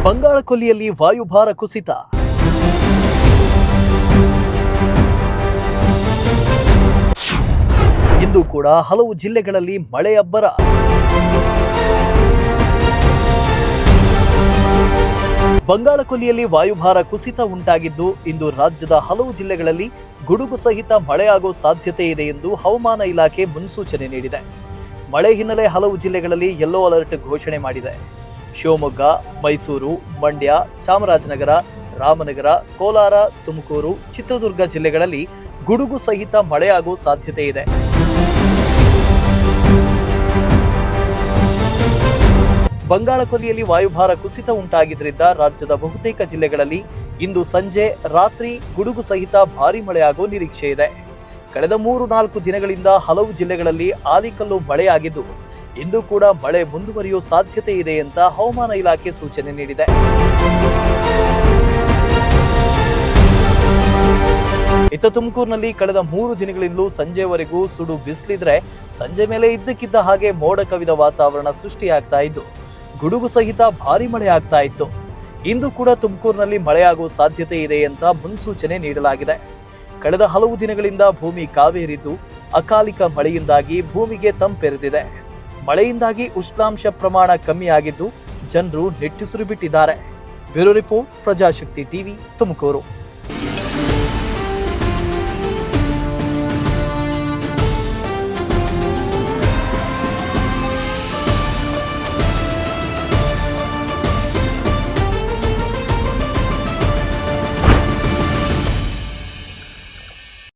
ಬಂಗಾಳಕೊಲ್ಲಿಯಲ್ಲಿ ವಾಯುಭಾರ ಕುಸಿತ. ಇಂದು ಕೂಡ ಹಲವು ಜಿಲ್ಲೆಗಳಲ್ಲಿ ಮಳೆ ಅಬ್ಬರ. ಬಂಗಾಳಕೊಲ್ಲಿಯಲ್ಲಿ ವಾಯುಭಾರ ಕುಸಿತ ಉಂಟಾಗಿದ್ದು ಇಂದು ರಾಜ್ಯದ ಹಲವು ಜಿಲ್ಲೆಗಳಲ್ಲಿ ಗುಡುಗು ಸಹಿತ ಮಳೆಯಾಗುವ ಸಾಧ್ಯತೆ ಇದೆ ಎಂದು ಹವಾಮಾನ ಇಲಾಖೆ ಮುನ್ಸೂಚನೆ ನೀಡಿದೆ. ಮಳೆ ಹಿನ್ನೆಲೆ ಹಲವು ಜಿಲ್ಲೆಗಳಲ್ಲಿ ಯೆಲ್ಲೋ ಅಲರ್ಟ್ ಘೋಷಣೆ ಮಾಡಿದೆ. ಶಿವಮೊಗ್ಗ, ಮೈಸೂರು, ಮಂಡ್ಯ, ಚಾಮರಾಜನಗರ, ರಾಮನಗರ, ಕೋಲಾರ, ತುಮಕೂರು, ಚಿತ್ರದುರ್ಗ ಜಿಲ್ಲೆಗಳಲ್ಲಿ ಗುಡುಗು ಸಹಿತ ಮಳೆಯಾಗುವ ಸಾಧ್ಯತೆ ಇದೆ. ಬಂಗಾಳಕೊಲ್ಲಿಯಲ್ಲಿ ವಾಯುಭಾರ ಕುಸಿತ ಉಂಟಾಗಿದ್ದರಿಂದ ರಾಜ್ಯದ ಬಹುತೇಕ ಜಿಲ್ಲೆಗಳಲ್ಲಿ ಇಂದು ಸಂಜೆ, ರಾತ್ರಿ ಗುಡುಗು ಸಹಿತ ಭಾರೀ ಮಳೆಯಾಗುವ ನಿರೀಕ್ಷೆ ಇದೆ. ಕಳೆದ 3-4 ದಿನಗಳಿಂದ ಹಲವು ಜಿಲ್ಲೆಗಳಲ್ಲಿ ಆಲಿಕಲ್ಲು ಮಳೆಯಾಗಿದ್ದು ಇಂದು ಕೂಡ ಮಳೆ ಮುಂದುವರಿಯುವ ಸಾಧ್ಯತೆ ಇದೆ ಅಂತ ಹವಾಮಾನ ಇಲಾಖೆ ಸೂಚನೆ ನೀಡಿದೆ. ಇತ್ತ ತುಮಕೂರಿನಲ್ಲಿ ಕಳೆದ 3 ದಿನಗಳಿಂದಲೂ ಸಂಜೆವರೆಗೂ ಸುಡು ಬಿಸಿಲಿದ್ರೆ ಸಂಜೆ ಮೇಲೆ ಇದ್ದಕ್ಕಿದ್ದ ಹಾಗೆ ಮೋಡ ಕವಿದ ವಾತಾವರಣ ಸೃಷ್ಟಿಯಾಗ್ತಾ ಇದ್ದು ಗುಡುಗು ಸಹಿತ ಭಾರೀ ಮಳೆ ಆಗ್ತಾ ಇತ್ತು. ಇಂದು ಕೂಡ ತುಮಕೂರಿನಲ್ಲಿ ಮಳೆಯಾಗುವ ಸಾಧ್ಯತೆ ಇದೆ ಅಂತ ಮುನ್ಸೂಚನೆ ನೀಡಲಾಗಿದೆ. ಕಳೆದ ಹಲವು ದಿನಗಳಿಂದ ಭೂಮಿ ಕಾವೇರಿದ್ದು ಅಕಾಲಿಕ ಮಳೆಯಿಂದಾಗಿ ಭೂಮಿಗೆ ತಂಪೆರೆದಿದೆ. ಮಳೆಯಿಂದಾಗಿ ಉಷ್ಣಾಂಶ ಪ್ರಮಾಣ ಕಮ್ಮಿಯಾಗಿದ್ದು ಜನರು ನಿಟ್ಟುಸಿರು ಬಿಟ್ಟಿದ್ದಾರೆ. Bureau report, Prajashakti TV, Tumakuru.